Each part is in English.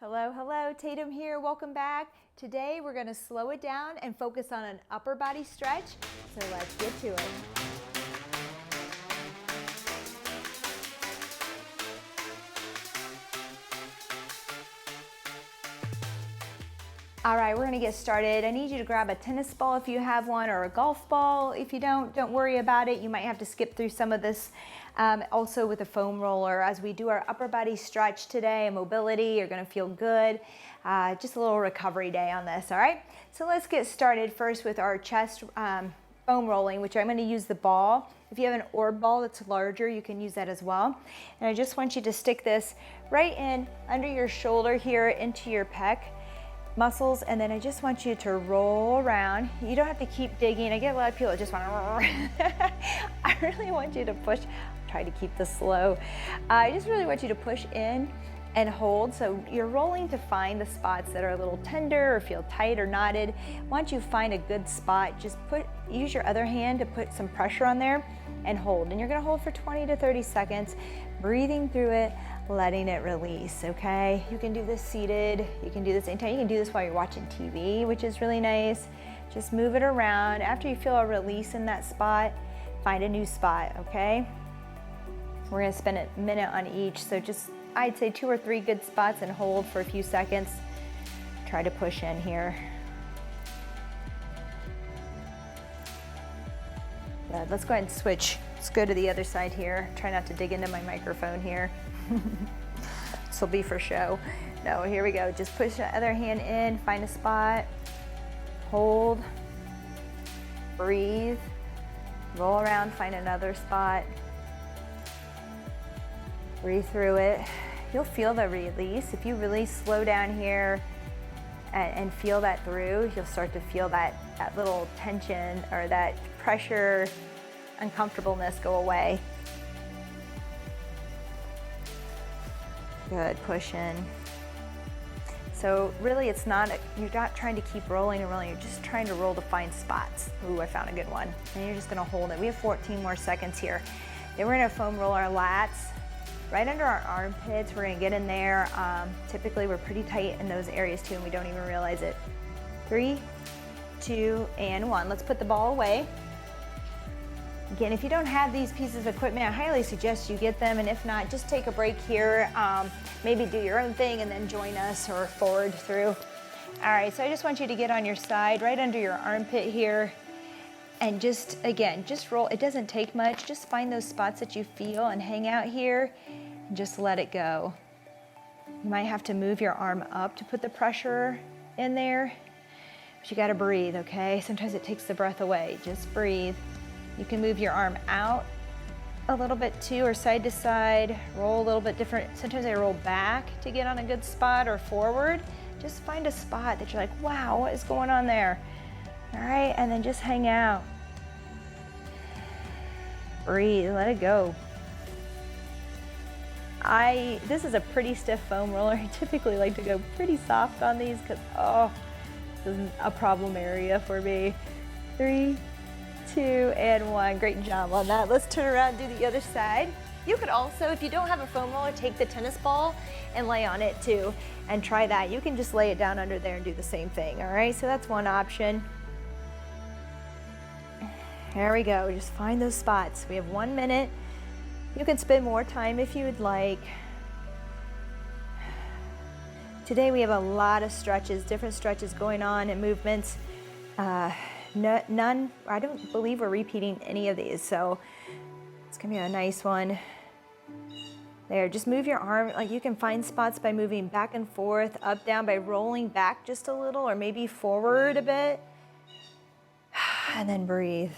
Hello, hello, Tatum here, welcome back. Today we're gonna slow it down and focus on an upper body stretch, so let's get to it. All right, we're gonna get started. I need you to grab a tennis ball if you have one, or a golf ball. If you don't worry about it. You might have to skip through some of this. Also with a foam roller, as we do our upper body stretch today, mobility, you're gonna feel good. Just a little recovery day on this, all right? So let's get started first with our chest foam rolling, which I'm gonna use the ball. If you have an orb ball that's larger, you can use that as well. And I just want you to stick this right in under your shoulder here into your pec muscles, and then I just want you to roll around. You don't have to keep digging. I get a lot of people that just want to I really want you to push. Try to keep this slow. I just really want you to push in and hold. So you're rolling to find the spots that are a little tender or feel tight or knotted. Once you find a good spot, just use your other hand to put some pressure on there and hold. And you're gonna hold for 20 to 30 seconds, breathing through it, letting it release, okay? You can do this seated, you can do this anytime. You can do this while you're watching TV, which is really nice. Just move it around. After you feel a release in that spot, find a new spot, okay? We're gonna spend a minute on each, so just, I'd say 2 or 3 good spots and hold for a few seconds. Try to push in here. Good, let's go ahead and switch. Let's go to the other side here. Try not to dig into my microphone here. This will be for show. No, here we go. Just push the other hand in, find a spot, hold, breathe, roll around, find another spot. Breathe through it. You'll feel the release. If you really slow down here and feel that through, you'll start to feel that little tension or that pressure, uncomfortableness go away. Good, push in. So really you're not trying to keep rolling and rolling, you're just trying to roll to find spots. Ooh, I found a good one. And you're just gonna hold it. We have 14 more seconds here. Then we're gonna foam roll our lats right under our armpits. We're gonna get in there. Typically we're pretty tight in those areas too, and we don't even realize it. 3, 2, and 1. Let's put the ball away. Again, if you don't have these pieces of equipment, I highly suggest you get them, and if not, just take a break here. Maybe do your own thing and then join us or forward through. All right, so I just want you to get on your side, right under your armpit here, and just roll. It doesn't take much. Just find those spots that you feel and hang out here and just let it go. You might have to move your arm up to put the pressure in there, but you gotta breathe, okay? Sometimes it takes the breath away. Just breathe. You can move your arm out a little bit too, or side to side, roll a little bit different. Sometimes I roll back to get on a good spot, or forward. Just find a spot that you're like, wow, what is going on there? All right, and then just hang out. Breathe, let it go. This is a pretty stiff foam roller. I typically like to go pretty soft on these because, this is a problem area for me. 3, 2, and 1. Great job on that. Let's turn around and do the other side. You could also, if you don't have a foam roller, take the tennis ball and lay on it too, and try that. You can just lay it down under there and do the same thing, all right? So that's one option. There we go, just find those spots. We have 1 minute. You can spend more time if you would like. Today we have a lot of stretches, different stretches going on and movements. None, I don't believe we're repeating any of these, so it's gonna be a nice one. There, just move your arm. Like, you can find spots by moving back and forth, up, down, by rolling back just a little, or maybe forward a bit. And then breathe.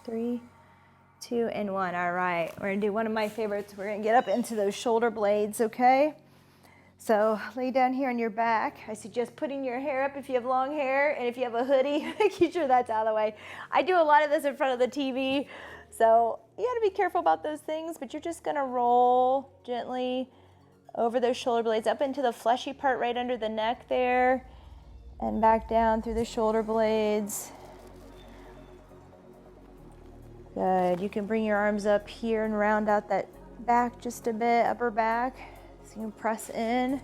Three, 2, and 1. All right, we're gonna do one of my favorites. We're gonna get up into those shoulder blades, okay? So lay down here on your back. I suggest putting your hair up if you have long hair, and if you have a hoodie, making sure that's out of the way. I do a lot of this in front of the TV, so you gotta be careful about those things, but you're just gonna roll gently over those shoulder blades up into the fleshy part right under the neck there, and back down through the shoulder blades. Good. You can bring your arms up here and round out that back just a bit, upper back. So you can press in.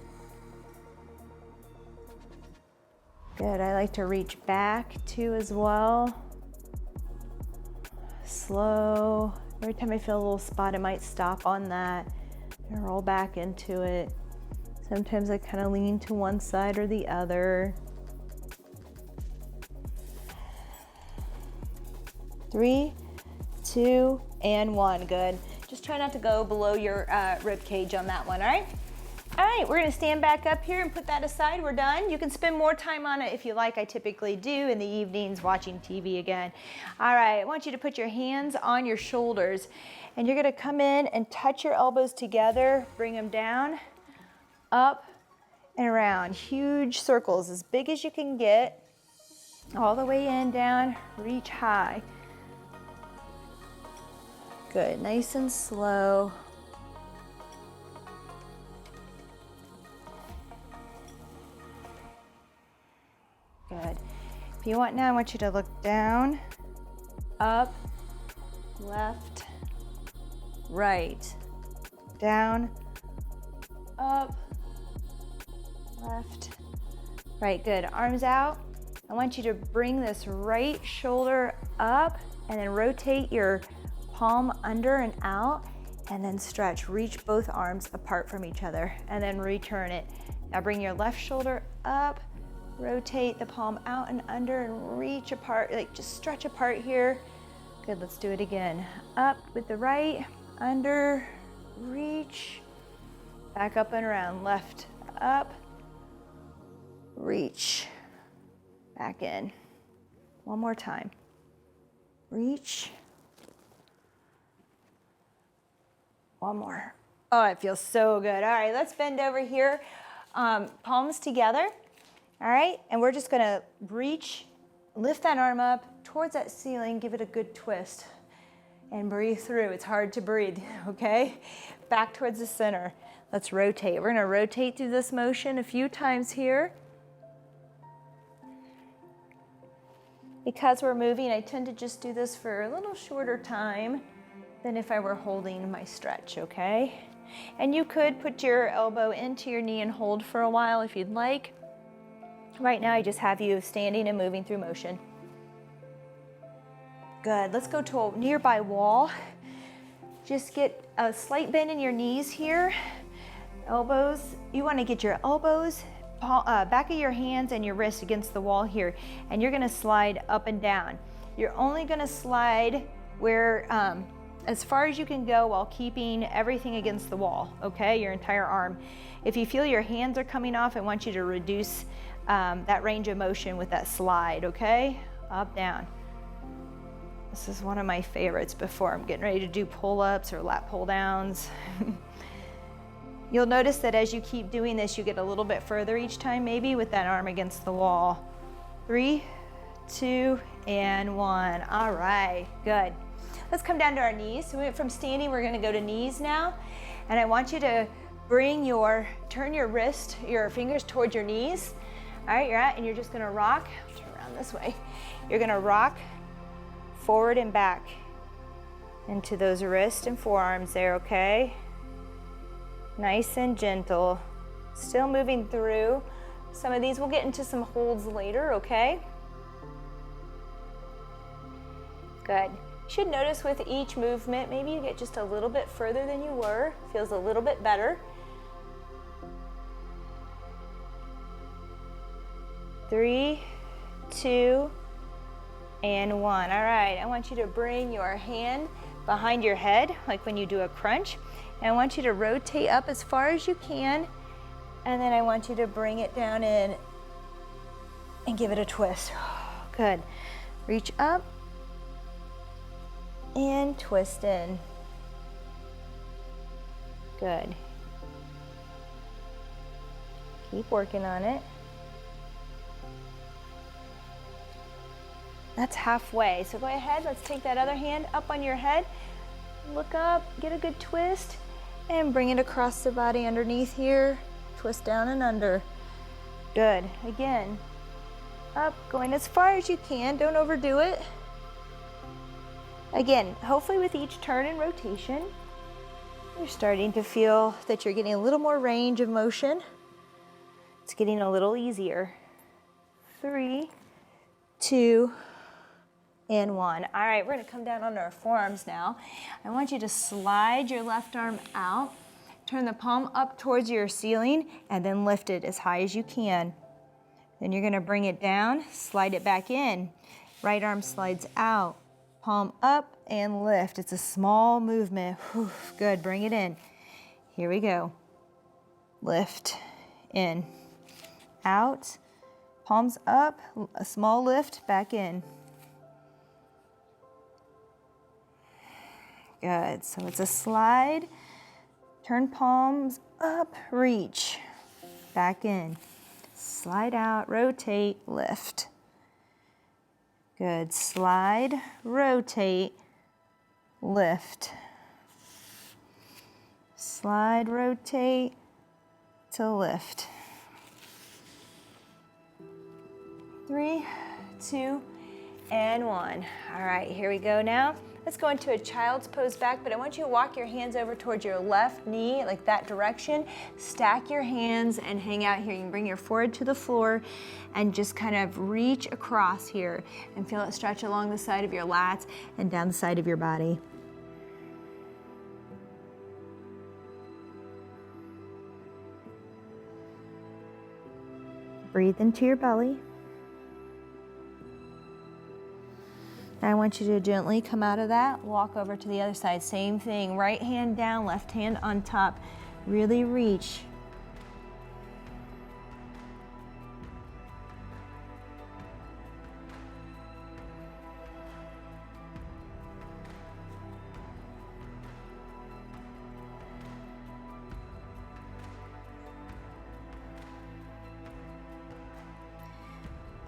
Good. I like to reach back too as well. Slow. Every time I feel a little spot, I might stop on that and roll back into it. Sometimes I kind of lean to one side or the other. 3, 2, and 1. Good. Just try not to go below your rib cage on that one, all right? All right, we're gonna stand back up here and put that aside. We're done. You can spend more time on it if you like. I typically do in the evenings watching TV again. All right, I want you to put your hands on your shoulders and you're gonna come in and touch your elbows together, bring them down, up and around. Huge circles, as big as you can get. All the way in, down, reach high. Good, nice and slow. Good. If you want now, I want you to look down, up, left, right, down, up, left, right. Good. Arms out. I want you to bring this right shoulder up and then rotate your palm under and out and then stretch. Reach both arms apart from each other and then return it. Now bring your left shoulder up, rotate the palm out and under and reach apart, like just stretch apart here. Good, let's do it again. Up with the right, under, reach, back up and around, left, up, reach, back in. One more time. Reach. One more. Oh, it feels so good. All right, let's bend over here, palms together. All right, and we're just gonna reach, lift that arm up towards that ceiling, give it a good twist, and breathe through. It's hard to breathe, okay? Back towards the center. Let's rotate. We're gonna rotate through this motion a few times here. Because we're moving, I tend to just do this for a little shorter time than if I were holding my stretch, okay? And you could put your elbow into your knee and hold for a while if you'd like. Right now, I just have you standing and moving through motion. Good, let's go to a nearby wall. Just get a slight bend in your knees here. Elbows, you wanna get your elbows, back of your hands and your wrists against the wall here. And you're gonna slide up and down. You're only gonna slide where, as far as you can go while keeping everything against the wall, okay? Your entire arm. If you feel your hands are coming off, I want you to reduce that range of motion with that slide, okay? Up, down. This is one of my favorites before I'm getting ready to do pull-ups or lat pull-downs. You'll notice that as you keep doing this, you get a little bit further each time, maybe with that arm against the wall. 3, 2, and 1. All right, good. Let's come down to our knees. So we went from standing, we're gonna go to knees now. And I want you to turn your wrist, your fingers towards your knees. All right, you're at, and you're just gonna rock, turn around this way. You're gonna rock forward and back into those wrists and forearms there, okay? Nice and gentle. Still moving through. Some of these we'll get into some holds later, okay? Good. You should notice with each movement, maybe you get just a little bit further than you were. Feels a little bit better. 3, 2, and 1. All right, I want you to bring your hand behind your head, like when you do a crunch. And I want you to rotate up as far as you can. And then I want you to bring it down in and give it a twist. Good. Reach up and twist in. Good. Keep working on it. That's halfway. So go ahead, let's take that other hand up on your head. Look up, get a good twist, and bring it across the body underneath here. Twist down and under. Good. Again, Up, going as far as you can, don't overdo it. Again, hopefully with each turn and rotation, you're starting to feel that you're getting a little more range of motion. It's getting a little easier. 3, 2, and 1. All right, we're gonna come down on our forearms now. I want you to slide your left arm out, turn the palm up towards your ceiling, and then lift it as high as you can. Then you're gonna bring it down, slide it back in. Right arm slides out, palm up and lift. It's a small movement. Whew, good, bring it in. Here we go. Lift, in, out, palms up, a small lift, back in. Good, so it's a slide, turn palms up, reach, back in. Slide out, rotate, lift. Good, slide, rotate, lift. Slide, rotate to lift. 3, 2, and 1. All right, here we go now. Let's go into a child's pose back, but I want you to walk your hands over towards your left knee, like that direction. Stack your hands and hang out here. You can bring your forehead to the floor and just kind of reach across here and feel it stretch along the side of your lats and down the side of your body. Breathe into your belly. I want you to gently come out of that, walk over to the other side. Same thing, right hand down, left hand on top. Really reach.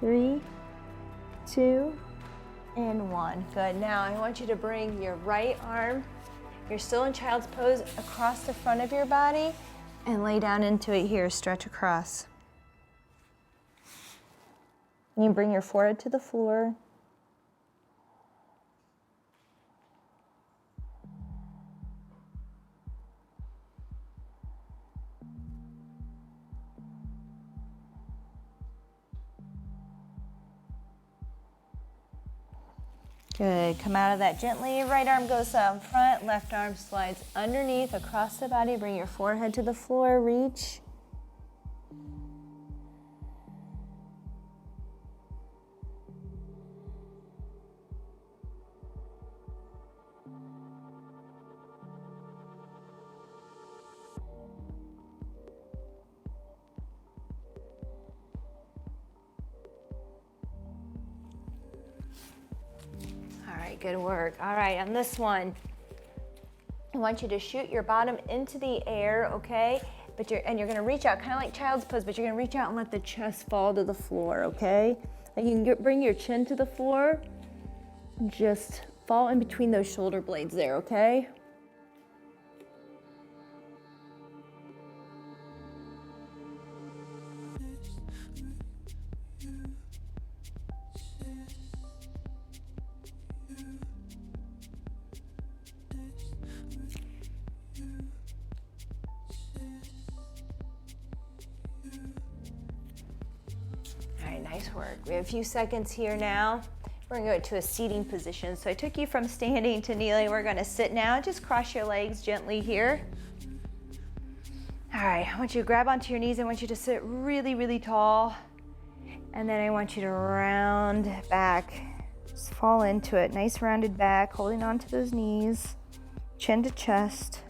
Three, 2, and 1. Good. Now I want you to bring your right arm, you're still in child's pose, across the front of your body and lay down into it here. Stretch across. You bring your forehead to the floor. Good, come out of that gently. Right arm goes up front, left arm slides underneath, across the body. Bring your forehead to the floor, reach. Good work. All right, on this one, I want you to shoot your bottom into the air, okay? You're gonna reach out, kind of like child's pose, but you're gonna reach out and let the chest fall to the floor, okay? Like you can bring your chin to the floor, just fall in between those shoulder blades there, okay? Nice work. We have a few seconds here now. We're gonna go to a seating position. So I took you from standing to kneeling. We're gonna sit now. Just cross your legs gently here. All right, I want you to grab onto your knees. I want you to sit really, really tall. And then I want you to round back. Just fall into it. Nice rounded back, holding onto those knees, chin to chest.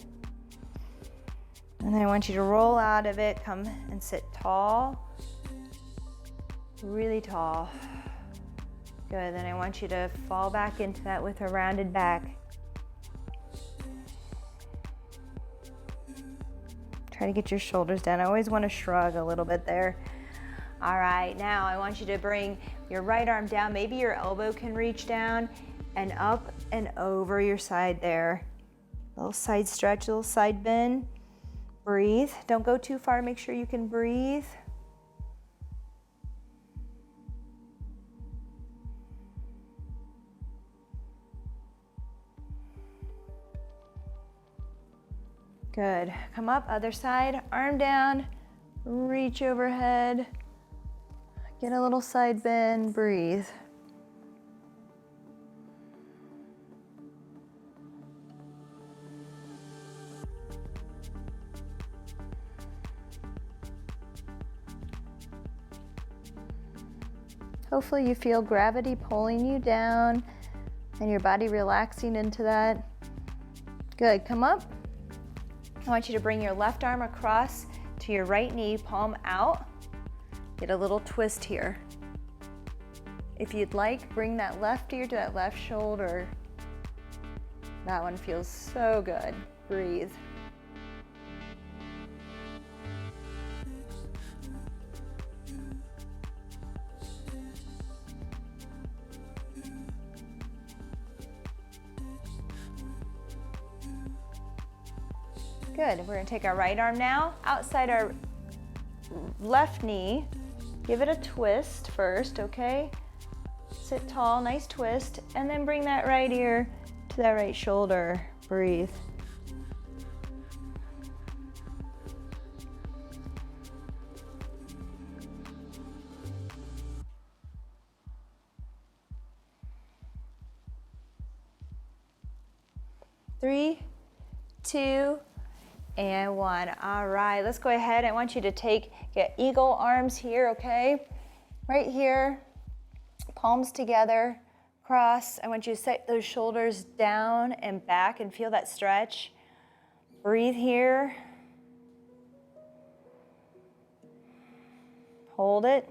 And then I want you to roll out of it, come and sit tall. Really tall. Good, then I want you to fall back into that with a rounded back. Try to get your shoulders down. I always want to shrug a little bit there. All right, now I want you to bring your right arm down. Maybe your elbow can reach down and up and over your side there. Little side stretch, little side bend. Breathe. Don't go too far. Make sure you can breathe. Good. Come up, other side, arm down, reach overhead, get a little side bend, breathe. Hopefully you feel gravity pulling you down and your body relaxing into that. Good, come up. I want you to bring your left arm across to your right knee, palm out. Get a little twist here. If you'd like, bring that left ear to that left shoulder. That one feels so good. Breathe. Good. We're going to take our right arm now outside our left knee. Give it a twist first, okay? Sit tall, nice twist, and then bring that right ear to that right shoulder. Breathe. Three, two, and one. All right, let's go ahead. I want you to get eagle arms here, okay? Right here, palms together, cross. I want you to set those shoulders down and back and feel that stretch. Breathe here. Hold it.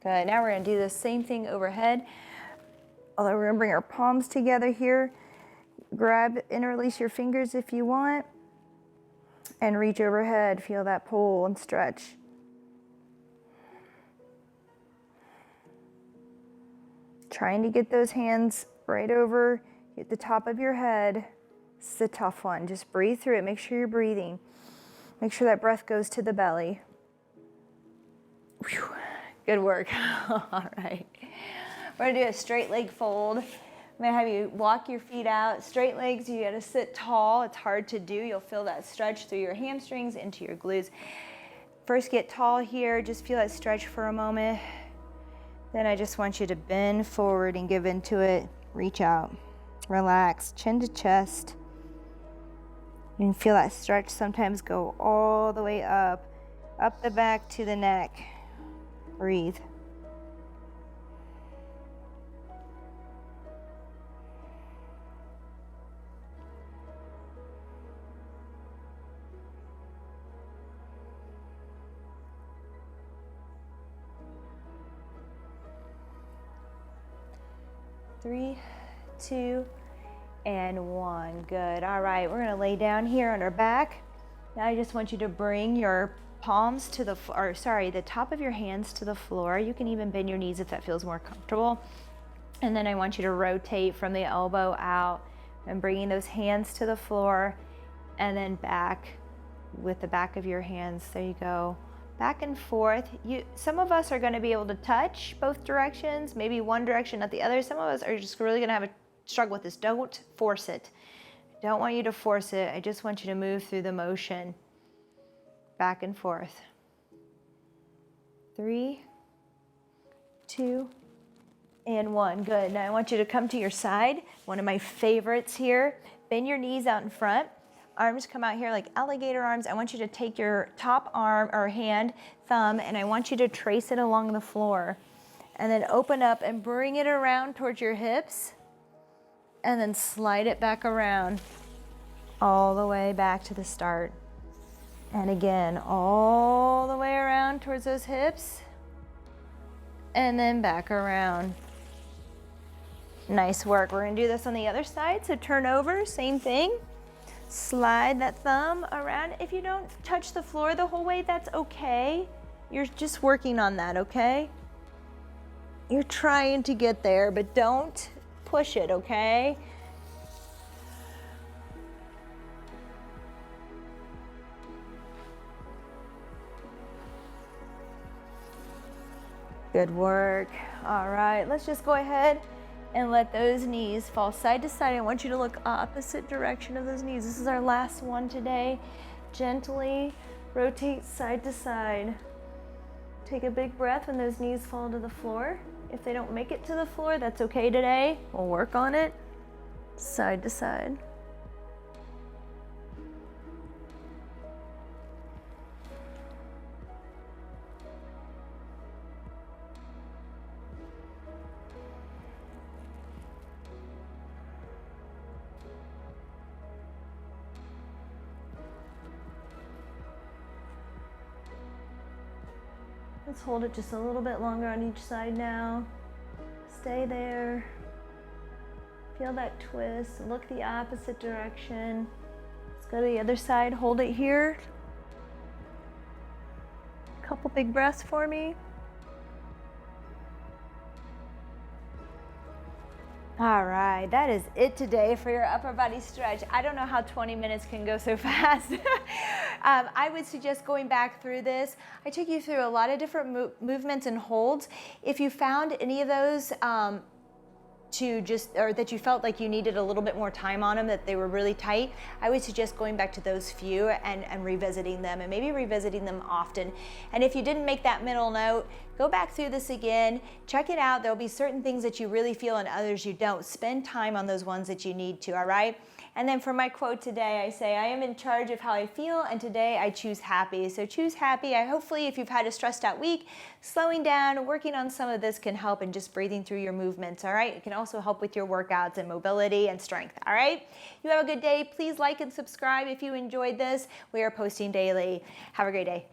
Good, now we're gonna do the same thing overhead. Although we're gonna bring our palms together here. Grab and release your fingers if you want. And reach overhead, feel that pull and stretch. Trying to get those hands right over at the top of your head. This is a tough one, just breathe through it, make sure you're breathing. Make sure that breath goes to the belly. Whew. Good work. All right. We're gonna do a straight leg fold. I'm gonna have you walk your feet out. Straight legs, you gotta sit tall. It's hard to do. You'll feel that stretch through your hamstrings into your glutes. First get tall here. Just feel that stretch for a moment. Then I just want you to bend forward and give into it. Reach out. Relax, chin to chest. You can feel that stretch sometimes go all the way up the back to the neck. Breathe. Three, two, and one. Good. All right, we're gonna lay down here on our back. Now I just want you to bring your palms to the top of your hands to the floor. You can even bend your knees if that feels more comfortable. And then I want you to rotate from the elbow out and bringing those hands to the floor and then back with the back of your hands. There you go. Back and forth. Some of us are going to be able to touch both directions, maybe one direction, not the other. Some of us are just really going to have a struggle with this. Don't force it. I don't want you to force it. I just want you to move through the motion. Back and forth. 3, 2, and 1. Good. Now I want you to come to your side. One of my favorites here. Bend your knees out in front. Arms come out here like alligator arms. I want you to take your top arm or hand, thumb, and I want you to trace it along the floor. And then open up and bring it around towards your hips. And then slide it back around all the way back to the start. And again, all the way around towards those hips. And then back around. Nice work. We're gonna do this on the other side. So turn over, same thing. Slide that thumb around. If you don't touch the floor the whole way, that's okay. You're just working on that, okay? You're trying to get there, but don't push it, okay? Good work. All right, let's just go ahead and let those knees fall side to side. I want you to look opposite direction of those knees. This is our last one today. Gently rotate side to side. Take a big breath when those knees fall to the floor. If they don't make it to the floor, that's okay today. We'll work on it. Side to side. Let's hold it just a little bit longer on each side now. Stay there. Feel that twist. Look the opposite direction. Let's go to the other side. Hold it here. Couple big breaths for me. All right, that is it today for your upper body stretch. I don't know how 20 minutes can go so fast. I would suggest going back through this. I took you through a lot of different movements and holds. If you found any of those or that you felt like you needed a little bit more time on them, that they were really tight, I would suggest going back to those few and revisiting them, and maybe revisiting them often. And if you didn't make that middle note, go back through this again, check it out. There'll be certain things that you really feel and others you don't. Spend time on those ones that you need to, all right? And then for my quote today, I say, I am in charge of how I feel, and today I choose happy. So choose happy. Hopefully, if you've had a stressed out week, slowing down, working on some of this can help, and just breathing through your movements, all right? It can also help with your workouts and mobility and strength, all right? You have a good day. Please like and subscribe if you enjoyed this. We are posting daily. Have a great day.